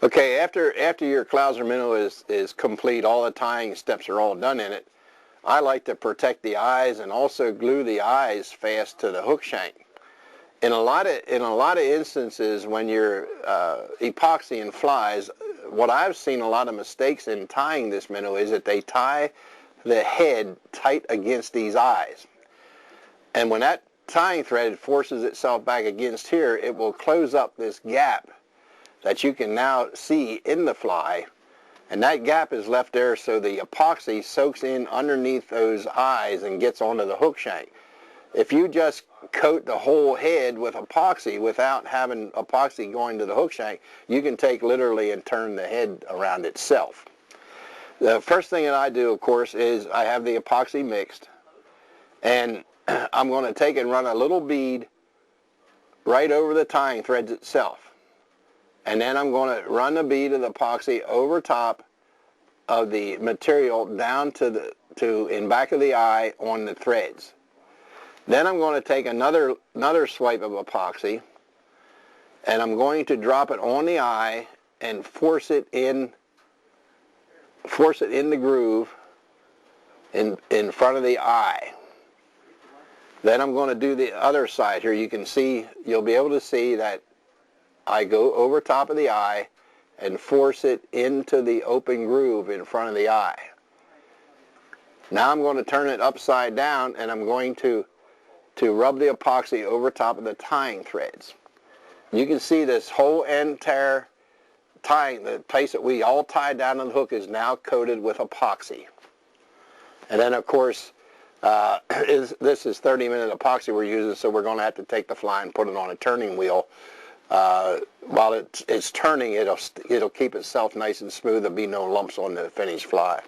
Okay, after your Clouser minnow is complete, all the tying steps are all done in it, I like to protect the eyes and also glue the eyes fast to the hook shank. In a lot of instances, when you're epoxying flies, what I've seen a lot of mistakes in tying this minnow is that they tie the head tight against these eyes. And when that tying thread forces itself back against here, it will close up this gap that you can now see in the fly, and that gap is left there so the epoxy soaks in underneath those eyes and gets onto the hook shank. If you just coat the whole head with epoxy without having epoxy going to the hook shank, you can take literally and turn the head around itself. The first thing that I do, of course, is I have the epoxy mixed, and I'm going to take and run a little bead right over the tying threads itself. And then I'm going to run the bead of the epoxy over top of the material down to in back of the eye on the threads. Then I'm going to take another swipe of epoxy, and I'm going to drop it on the eye and force it in the groove in front of the eye. Then I'm going to do the other side here. You'll be able to see that I go over top of the eye and force it into the open groove in front of the eye. Now I'm going to turn it upside down, and I'm going to rub the epoxy over top of the tying threads. You can see this whole entire tying, the place that we all tied down to the hook, is now coated with epoxy. And then, of course, this is 30-minute epoxy we're using, so we're going to have to take the fly and put it on a turning wheel. While it's turning, it'll keep itself nice and smooth. There'll be no lumps on the finished fly.